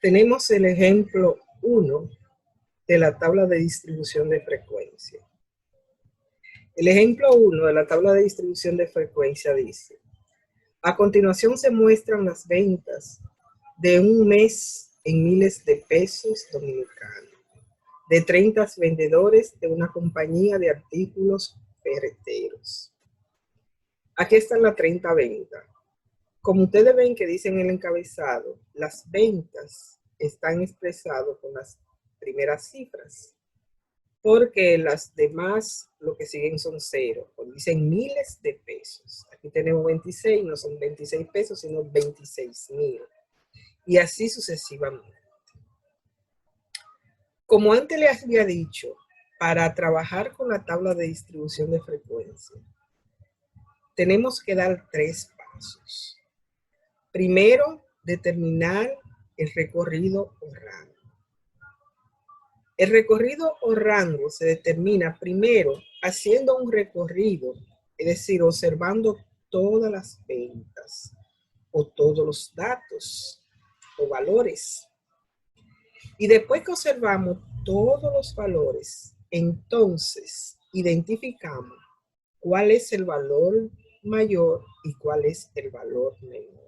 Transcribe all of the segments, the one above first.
Tenemos el ejemplo 1 de la tabla de distribución de frecuencia. El ejemplo 1 de la tabla de distribución de frecuencia dice: a continuación se muestran las ventas de un mes en miles de pesos dominicanos de 30 vendedores de una compañía de artículos ferreteros. Aquí están las 30 ventas. Como ustedes ven que dice en el encabezado, las ventas están expresadas con las primeras cifras, porque las demás lo que siguen son cero, pues dicen miles de pesos. Aquí tenemos 26, no son 26 pesos, sino 26,000. Y así sucesivamente. Como antes les había dicho, para trabajar con la tabla de distribución de frecuencia, tenemos que dar 3 pasos. Primero, determinar el recorrido o rango. El recorrido o rango se determina primero haciendo un recorrido, es decir, observando todas las ventas o todos los datos o valores. Y después que observamos todos los valores, entonces identificamos cuál es el valor mayor y cuál es el valor menor.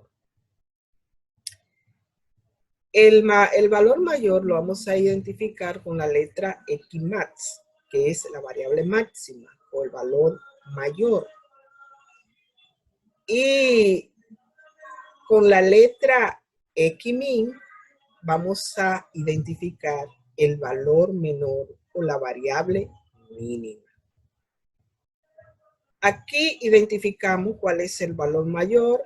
El valor mayor lo vamos a identificar con la letra Xmax, que es la variable máxima o el valor mayor. Y con la letra Xmin vamos a identificar el valor menor o la variable mínima. Aquí identificamos cuál es el valor mayor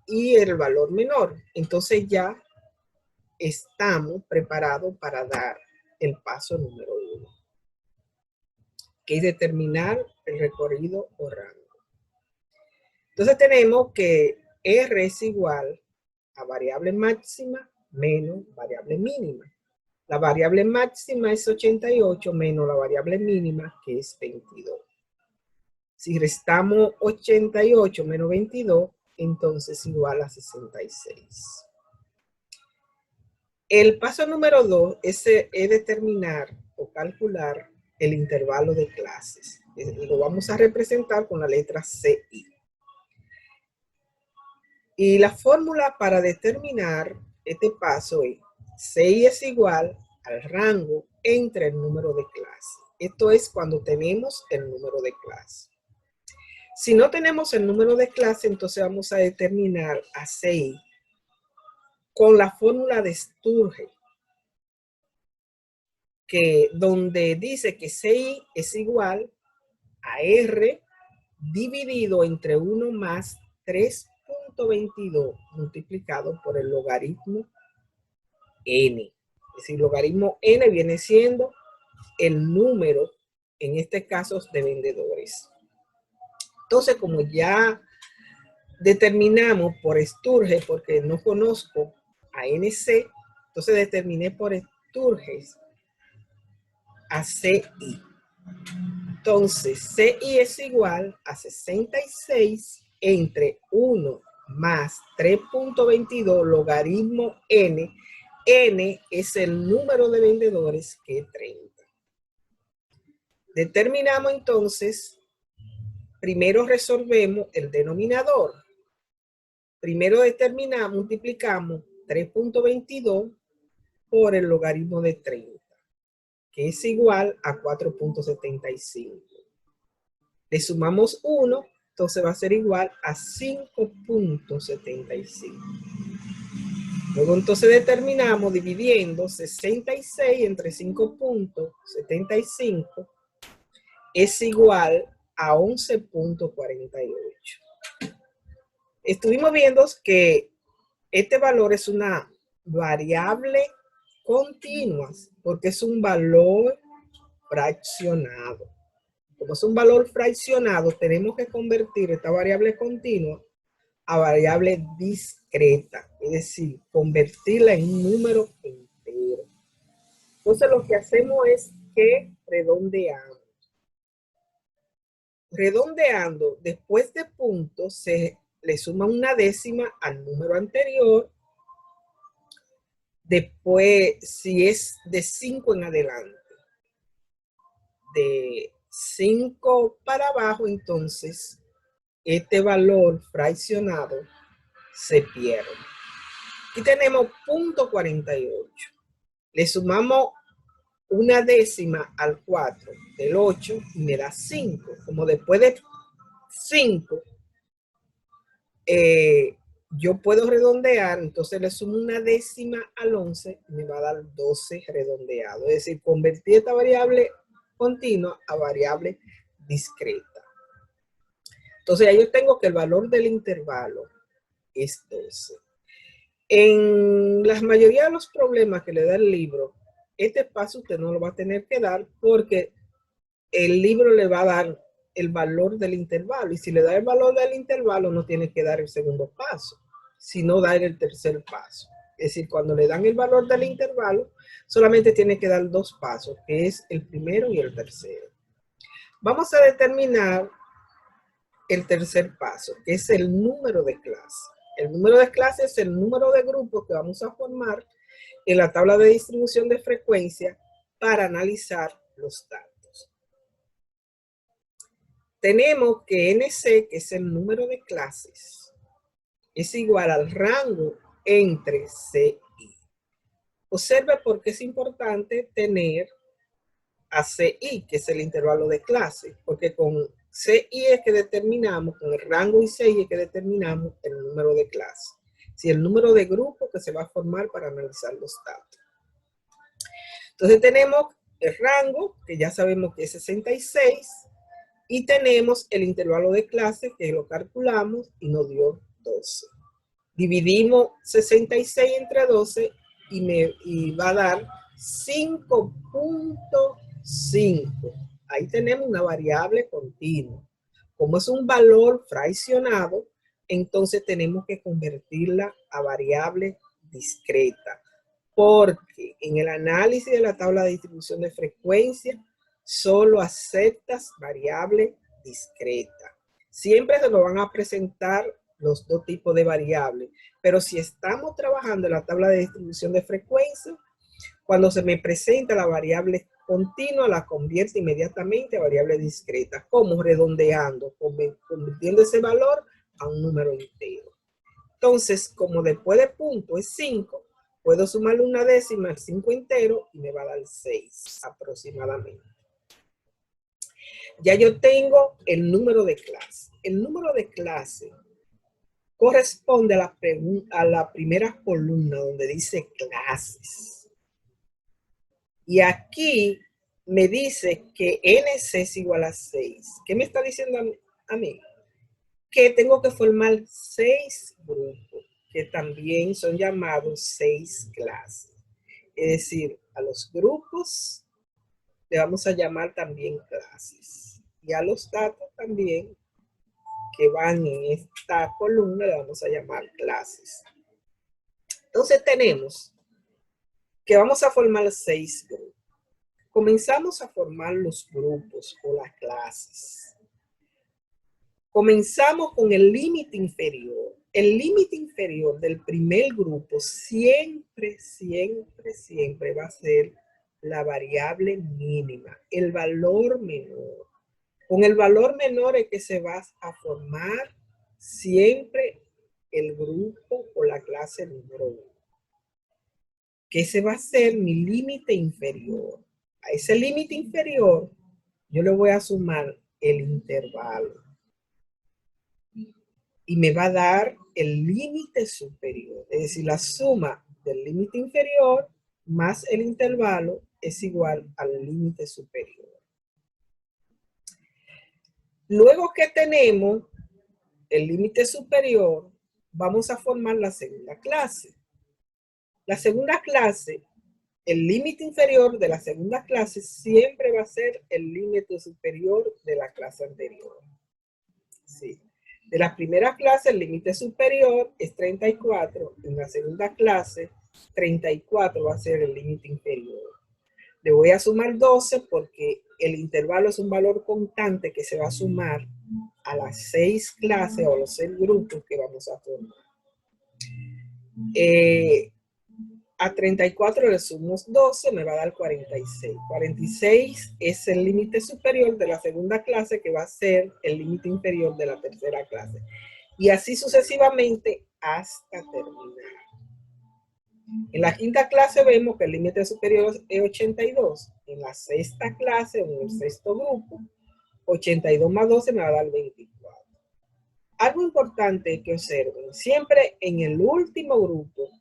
y el valor menor. Entonces ya estamos preparados para dar el paso número 1, que es determinar el recorrido o rango. Entonces tenemos que R es igual a variable máxima menos variable mínima. La variable máxima es 88 menos la variable mínima, que es 22. Si restamos 88 menos 22, entonces igual a 66. El paso número 2 es determinar o calcular el intervalo de clases. Lo vamos a representar con la letra CI. Y la fórmula para determinar este paso es: CI es igual al rango entre el número de clases. Esto es cuando tenemos el número de clase. Si no tenemos el número de clase, entonces vamos a determinar a CI con la fórmula de Sturge, que donde dice que CI es igual a R dividido entre 1 más 3.22 multiplicado por el logaritmo n. Es decir, logaritmo n viene siendo el número, en este caso, de vendedores. Entonces, como ya determinamos por Sturge, porque no conozco a NC, entonces determiné por Sturge a CI. Entonces, CI es igual a 66 entre 1 más 3.22 logaritmo n. N es el número de vendedores, que es 30. Determinamos entonces, primero resolvemos el denominador. Primero determinamos, multiplicamos 3.22 por el logaritmo de 30, que es igual a 4.75. Le sumamos 1, entonces va a ser igual a 5.75. Luego entonces determinamos dividiendo 66 entre 5.75 es igual a 11.48. Estuvimos viendo que este valor es una variable continua porque es un valor fraccionado. Como es un valor fraccionado, tenemos que convertir esta variable continua a variable discreta, es decir, convertirla en un número entero. Entonces lo que hacemos es que redondeamos. Redondeando, después de puntos, se le suma una décima al número anterior Después, si es de 5 en adelante, de 5 para abajo, entonces este valor fraccionado se pierde. Aquí tenemos 0.48. Le sumamos una décima al 4 del 8 y me da 5. Como después de 5, yo puedo redondear, entonces le sumo una décima al 11 y me va a dar 12 redondeado. Es decir, convertir esta variable continua a variable discreta. Entonces, ya yo tengo que el valor del intervalo es 12. En la mayoría de los problemas que le da el libro, este paso usted no lo va a tener que dar porque el libro le va a dar el valor del intervalo. Y si le da el valor del intervalo, no tiene que dar el segundo paso, sino dar el tercer paso. Es decir, cuando le dan el valor del intervalo, solamente tiene que dar 2 pasos, que es el primero y el tercero. Vamos a determinar el tercer paso, que es el número de clase. El número de clase es el número de grupos que vamos a formar en la tabla de distribución de frecuencia para analizar los datos. Tenemos que NC, que es el número de clases, es igual al rango entre C y I. Observe por qué es importante tener a CI, que es el intervalo de clase, porque con CI es que determinamos, con el rango y CI es que determinamos el número de clase. Si el número de grupos que se va a formar para analizar los datos. Entonces tenemos el rango, que ya sabemos que es 66, y tenemos el intervalo de clase, que lo calculamos y nos dio 12. Dividimos 66 entre 12 y va a dar 5.5. Ahí tenemos una variable continua. Como es un valor fraccionado, entonces tenemos que convertirla a variable discreta. Porque en el análisis de la tabla de distribución de frecuencia, solo aceptas variable discreta. Siempre se nos van a presentar los dos tipos de variables, pero si estamos trabajando en la tabla de distribución de frecuencia, cuando se me presenta la variable continua, la convierte inmediatamente a variable discreta, como redondeando, convirtiendo ese valor a un número entero. Entonces, como después de punto es 5, puedo sumarle una décima al 5 entero y me va a dar 6 aproximadamente. Ya yo tengo el número de clase. El número de clase corresponde a la primera columna donde dice clases. Y aquí me dice que NC es igual a 6. ¿Qué me está diciendo a mí? Que tengo que formar 6 grupos, que también son llamados 6 clases. Es decir, a los grupos le vamos a llamar también clases. Y a los datos también que van en esta columna le vamos a llamar clases. Entonces tenemos que vamos a formar 6 grupos. Comenzamos a formar los grupos o las clases. Comenzamos con el límite inferior. El límite inferior del primer grupo siempre va a ser la variable mínima, el valor menor. Con el valor menor es que se va a formar siempre el grupo o la clase número 1. Que ese va a ser mi límite inferior. A ese límite inferior yo le voy a sumar el intervalo. Y me va a dar el límite superior. Es decir, la suma del límite inferior más el intervalo es igual al límite superior. Luego que tenemos el límite superior, vamos a formar la segunda clase. La segunda clase, el límite inferior de la segunda clase siempre va a ser el límite superior de la clase anterior. Sí. De la primera clase, el límite superior es 34. En la segunda clase, 34 va a ser el límite inferior. Le voy a sumar 12 porque el intervalo es un valor constante que se va a sumar a las 6 clases o a los 6 grupos que vamos a formar. A 34 le sumo 12, me va a dar 46. 46 es el límite superior de la segunda clase, que va a ser el límite inferior de la tercera clase. Y así sucesivamente hasta terminar. En la quinta clase vemos que el límite superior es 82. En la sexta clase, o en el sexto grupo, 82 más 12 me va a dar 24. Algo importante que observen, siempre en el último grupo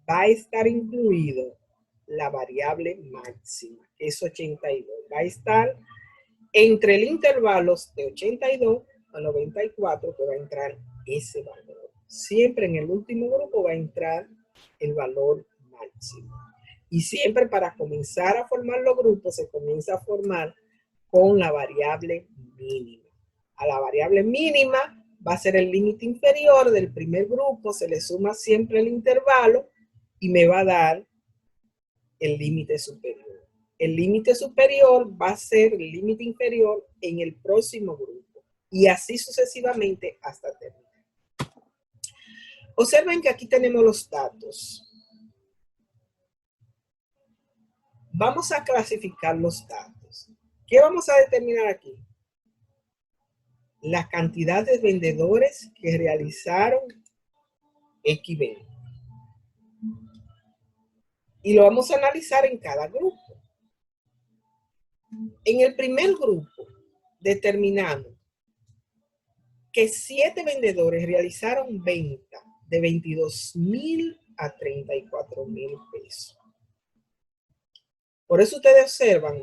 va a estar incluido la variable máxima, que es 82. Va a estar entre el intervalo de 82 a 94, que va a entrar ese valor. Siempre en el último grupo va a entrar el valor máximo. Y siempre para comenzar a formar los grupos, se comienza a formar con la variable mínima. A la variable mínima va a ser el límite inferior del primer grupo, se le suma siempre el intervalo y me va a dar el límite superior. El límite superior va a ser el límite inferior en el próximo grupo. Y así sucesivamente hasta terminar. Observen que aquí tenemos los datos. Vamos a clasificar los datos. ¿Qué vamos a determinar aquí? La cantidad de vendedores que realizaron X venta. Y lo vamos a analizar en cada grupo. En el primer grupo determinamos que 7 vendedores realizaron venta de 22,000 a 34,000 pesos. Por eso ustedes observan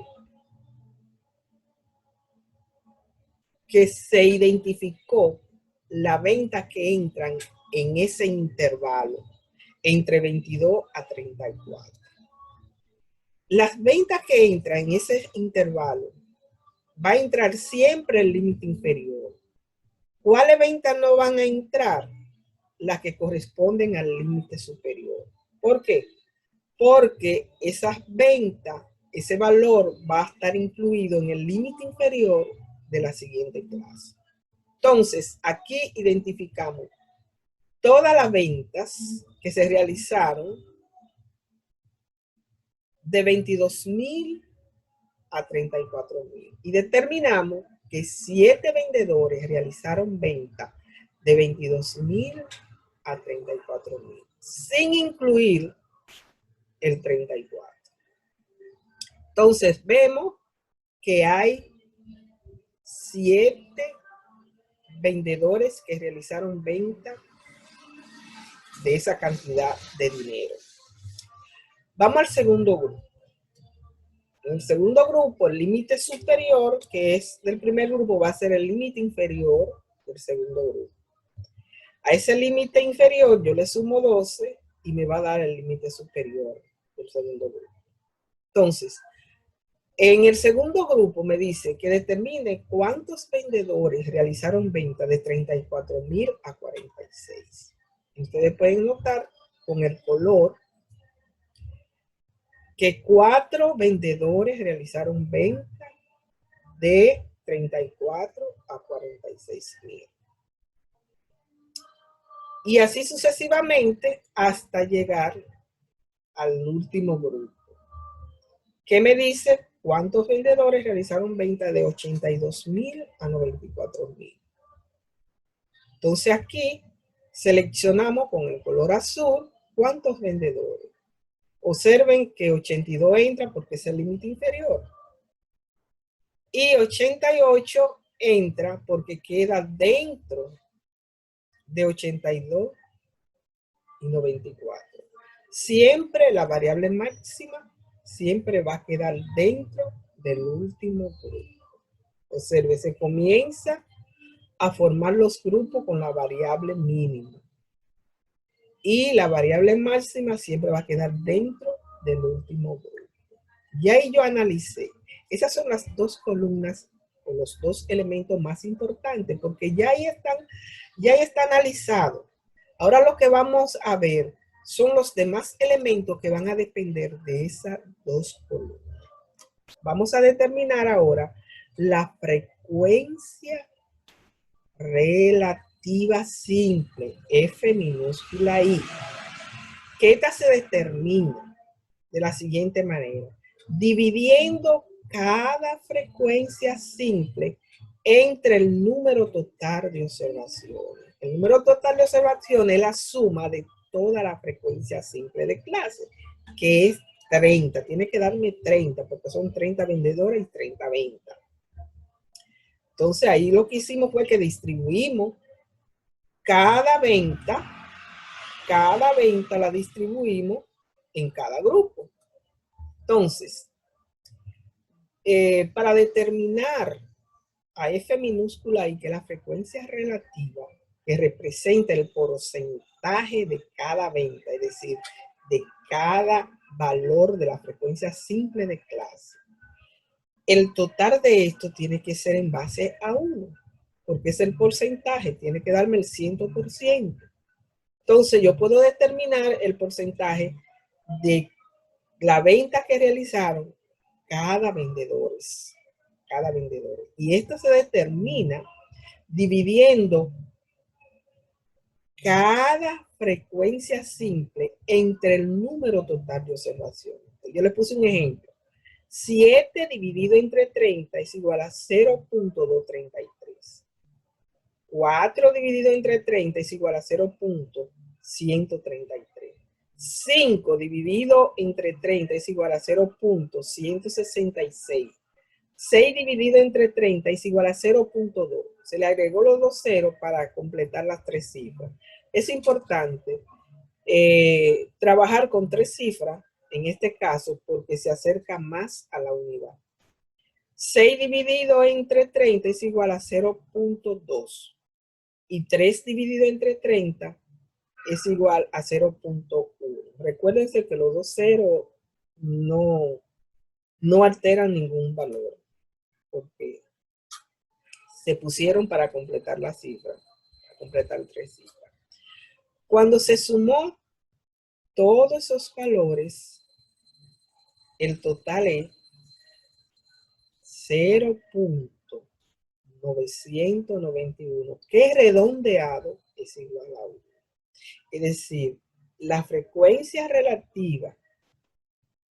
que se identificó la venta que entran en ese intervalo entre 22 a 34. Las ventas que entran en ese intervalo va a entrar siempre el límite inferior. ¿Cuáles ventas no van a entrar? Las que corresponden al límite superior. ¿Por qué? Porque esas ventas, ese valor va a estar incluido en el límite inferior de la siguiente clase. Entonces, aquí identificamos todas las ventas que se realizaron de 22,000 a 34,000 y determinamos que 7 vendedores realizaron venta de 22,000 a 34,000 sin incluir el 34. Entonces vemos que hay 7 vendedores que realizaron venta de esa cantidad de dinero. Vamos al segundo grupo. En el segundo grupo, el límite superior, que es del primer grupo, va a ser el límite inferior del segundo grupo. A ese límite inferior yo le sumo 12 y me va a dar el límite superior del segundo grupo. Entonces, en el segundo grupo me dice que determine cuántos vendedores realizaron venta de 34,000 a 46. Ustedes pueden notar con el color que 4 vendedores realizaron venta de 34 a 46,000. Y así sucesivamente hasta llegar al último grupo. ¿Qué me dice? ¿Cuántos vendedores realizaron venta de 82,000 a 94,000? Entonces aquí seleccionamos con el color azul cuántos vendedores. Observen que 82 entra porque es el límite inferior. Y 88 entra porque queda dentro de 82 y 94. Siempre la variable máxima siempre va a quedar dentro del último grupo. Observe, se comienza a formar los grupos con la variable mínima. Y la variable máxima siempre va a quedar dentro del último grupo. Y ahí yo analicé. Esas son las dos columnas o los dos elementos más importantes porque ya ahí está analizado. Ahora lo que vamos a ver son los demás elementos que van a depender de esas dos columnas. Vamos a determinar ahora la frecuencia relativa simple, F minúscula I. que esta se determina de la siguiente manera, dividiendo cada frecuencia simple entre el número total de observaciones. El número total de observaciones es la suma de toda la frecuencia simple de clase, que es 30. Tiene que darme 30, porque son 30 vendedores y 30 ventas. Entonces ahí lo que hicimos fue que distribuimos cada venta la distribuimos en cada grupo. Entonces, para determinar a F minúscula I, que es la frecuencia relativa que representa el porcentaje de cada venta, es decir, de cada valor de la frecuencia simple de clase, el total de esto tiene que ser en base a 1, porque es el porcentaje, tiene que darme el 100%. Entonces yo puedo determinar el porcentaje de la venta que realizaron cada vendedor. Y esto se determina dividiendo cada frecuencia simple entre el número total de observaciones. Yo le puse un ejemplo. 7 dividido entre 30 es igual a 0.233. 4 dividido entre 30 es igual a 0.133. 5 dividido entre 30 es igual a 0.166. 6 dividido entre 30 es igual a 0.2. Se le agregó los dos ceros para completar las tres cifras. Es importante trabajar con tres cifras en este caso porque se acerca más a la unidad. 6 dividido entre 30 es igual a 0.2. Y 3 dividido entre 30 es igual a 0.1. Recuérdense que los dos ceros no alteran ningún valor, porque se pusieron para completar la cifra, para completar tres cifras. Cuando se sumó todos esos valores, el total es 0.991, que redondeado es igual a 1. Es decir, la frecuencia relativa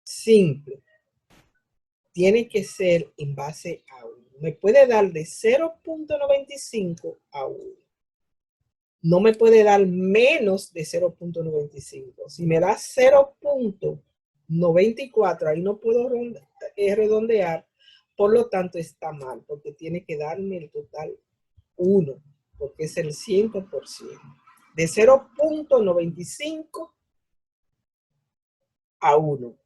simple tiene que ser en base a 1. Me puede dar de 0.95 a 1. No me puede dar menos de 0.95. Si me da 0.94, ahí no puedo redondear. Por lo tanto, está mal, porque tiene que darme el total 1, porque es el 100%. De 0.95 a 1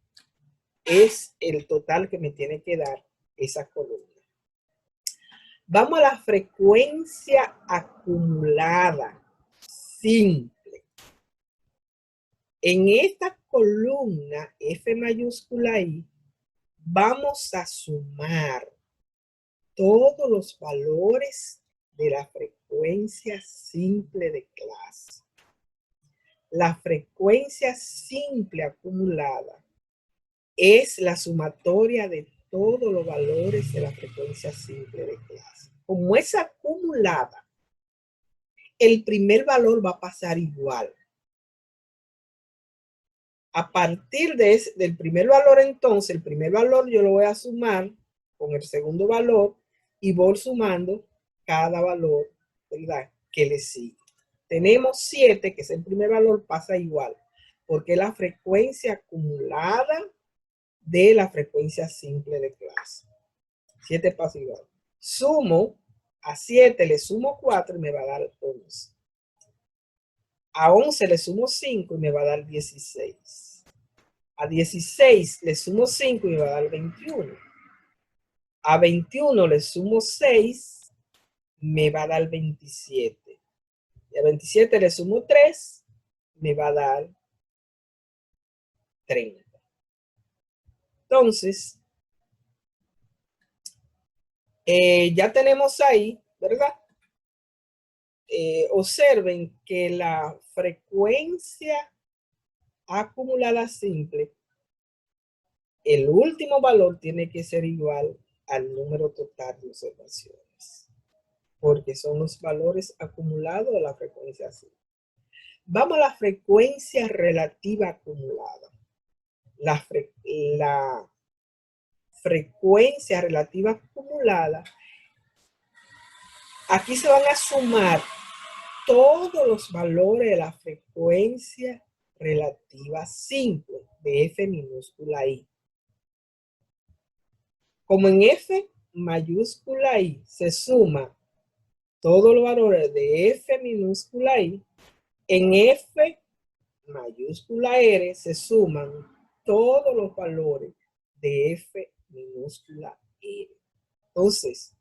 es el total que me tiene que dar esa columna. Vamos a la frecuencia acumulada simple. En esta columna F mayúscula I vamos a sumar todos los valores de la frecuencia simple de clase. La frecuencia simple acumulada es la sumatoria de todos los valores de la frecuencia simple de clase. Como es acumulada, el primer valor va a pasar igual. A partir del primer valor, entonces, el primer valor yo lo voy a sumar con el segundo valor y voy sumando cada valor, ¿verdad?, que le sigue. Tenemos 7, que es el primer valor, pasa igual, porque es la frecuencia acumulada de la frecuencia simple de clase. 7 pasa igual. Sumo a 7, le sumo 4 y me va a dar 11. A 11 le sumo 5 y me va a dar 16. A 16 le sumo 5 y me va a dar 21. A 21 le sumo 6, me va a dar 27. Y a 27 le sumo 3, me va a dar 30. Entonces, ya tenemos ahí, ¿verdad? Observen que la frecuencia acumulada simple, el último valor tiene que ser igual al número total de observaciones, porque son los valores acumulados de la frecuencia simple. Vamos a la frecuencia relativa acumulada. La frecuencia relativa acumulada, aquí se van a sumar todos los valores de la frecuencia relativa simple de F minúscula I. Como en F mayúscula I se suma todos los valores de F minúscula I, en F mayúscula R se suman todos los valores de F minúscula R. Entonces,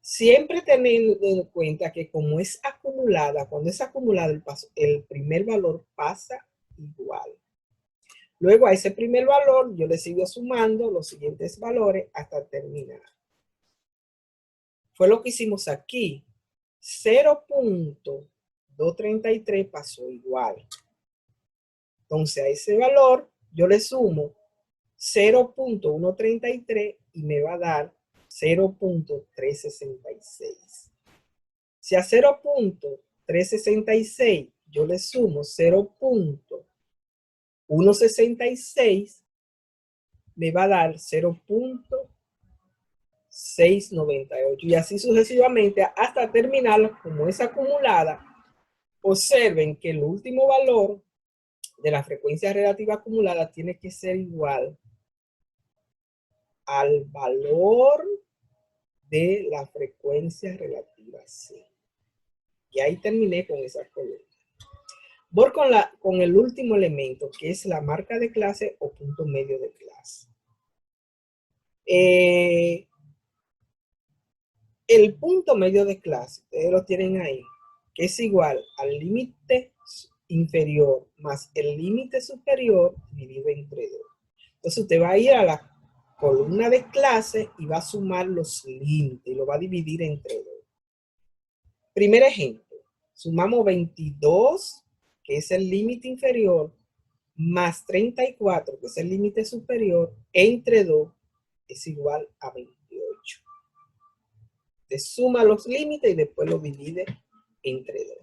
siempre teniendo en cuenta que como es acumulada, cuando es acumulada el primer valor pasa igual. Luego a ese primer valor yo le sigo sumando los siguientes valores hasta terminar. Fue lo que hicimos aquí. 0.233 pasó igual. Entonces a ese valor yo le sumo 0.133 y me va a dar 0.366. Si a 0.366 yo le sumo 0.166, me va a dar 0.698 y así sucesivamente hasta terminar. Como es acumulada, observen que el último valor de la frecuencia relativa acumulada tiene que ser igual al valor de la frecuencia relativa C. Y ahí terminé con esa columna. Voy con el último elemento, que es la marca de clase o punto medio de clase. El punto medio de clase, ustedes lo tienen ahí, que es igual al límite inferior más el límite superior dividido entre 2. Entonces usted va a ir a la columna de clase y va a sumar los límites y lo va a dividir entre 2. Primer ejemplo, sumamos 22, que es el límite inferior, más 34, que es el límite superior, entre 2 es igual a 28. Te suma los límites y después lo divide entre 2.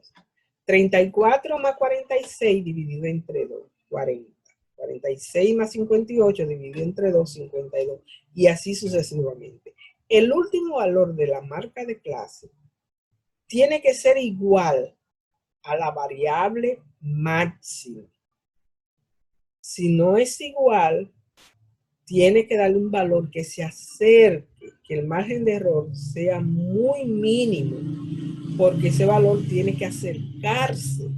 34 más 46 dividido entre 2, 40. 46 más 58 dividido entre 2, 52. Y así sucesivamente. El último valor de la marca de clase tiene que ser igual a la variable máxima. Si no es igual, tiene que darle un valor que se acerque, que el margen de error sea muy mínimo, porque ese valor tiene que acercarse.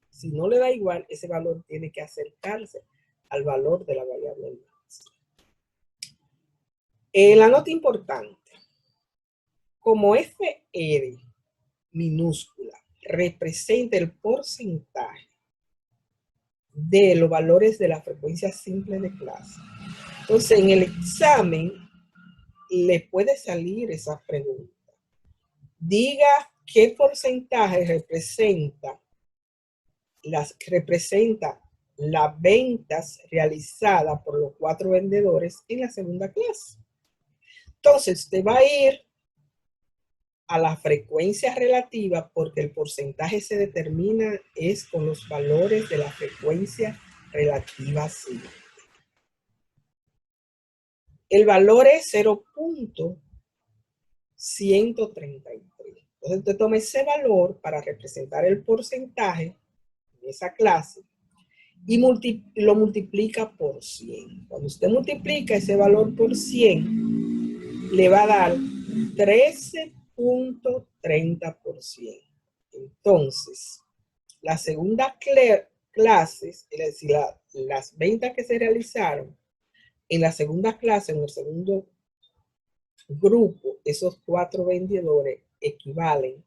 Si no le da igual, ese valor tiene que acercarse al valor de la variable máxima. La nota importante, como FR minúscula representa el porcentaje de los valores de la frecuencia simple de clase, entonces en el examen le puede salir esa pregunta. Diga qué porcentaje representa las ventas realizadas por los 4 vendedores en la segunda clase. Entonces usted va a ir a la frecuencia relativa porque el porcentaje se determina es con los valores de la frecuencia relativa simple. El valor es 0.133. Entonces usted toma ese valor para representar el porcentaje en esa clase y lo multiplica por 100. Cuando usted multiplica ese valor por 100, le va a dar 13.30%. Entonces, la segunda clase, es decir, las ventas que se realizaron en la segunda clase, en el segundo grupo, esos 4 vendedores equivalen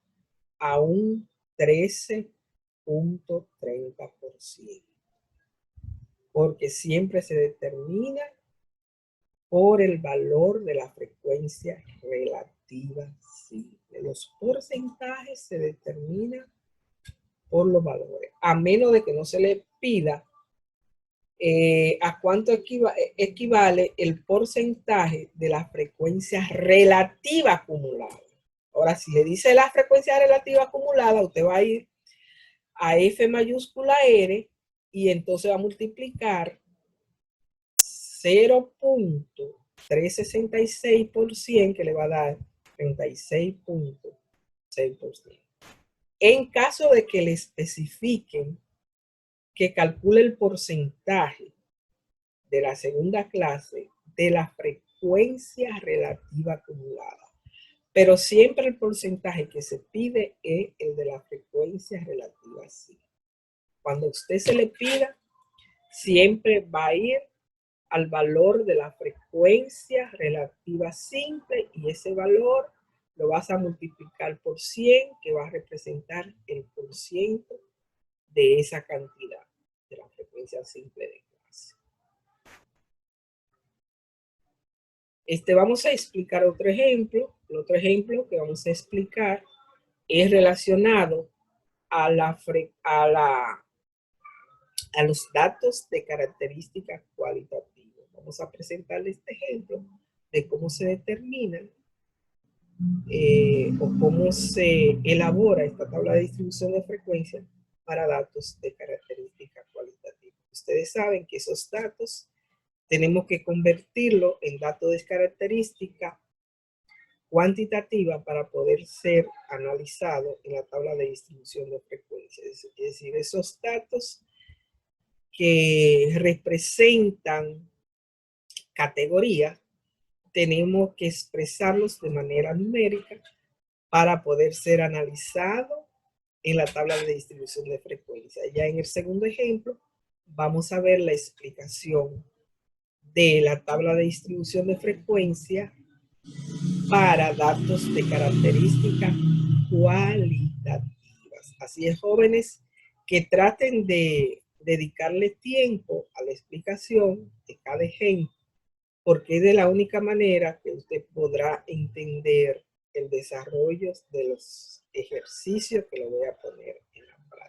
a un 13.30%. Porque siempre se determina por el valor de la frecuencia relativa simple. Los porcentajes se determinan por los valores, a menos de que no se le pida a cuánto equivale el porcentaje de la frecuencia relativa acumulada. Ahora, si le dice la frecuencia relativa acumulada, usted va a ir a F mayúscula R y entonces va a multiplicar 0.366%, que le va a dar 36.6%. En caso de que le especifiquen que calcule el porcentaje de la segunda clase de la frecuencia relativa acumulada, pero siempre el porcentaje que se pide es el de la frecuencia relativa simple. Cuando a usted se le pida, siempre va a ir al valor de la frecuencia relativa simple y ese valor lo vas a multiplicar por 100, que va a representar el porciento de esa cantidad de la frecuencia simple de clase. Vamos a explicar otro ejemplo. El otro ejemplo que vamos a explicar es relacionado a los datos de características cualitativas. Vamos a presentarles este ejemplo de cómo se determina o cómo se elabora esta tabla de distribución de frecuencia para datos de características cualitativas. Ustedes saben que esos datos tenemos que convertirlo en datos de característica cuantitativa para poder ser analizado en la tabla de distribución de frecuencia. Es decir, esos datos que representan categorías, tenemos que expresarlos de manera numérica para poder ser analizado en la tabla de distribución de frecuencia. Ya en el segundo ejemplo, vamos a ver la explicación de la tabla de distribución de frecuencia para datos de características cualitativas. Así es, jóvenes, que traten de dedicarle tiempo a la explicación de cada ejemplo, porque es de la única manera que usted podrá entender el desarrollo de los ejercicios que le voy a poner en la práctica.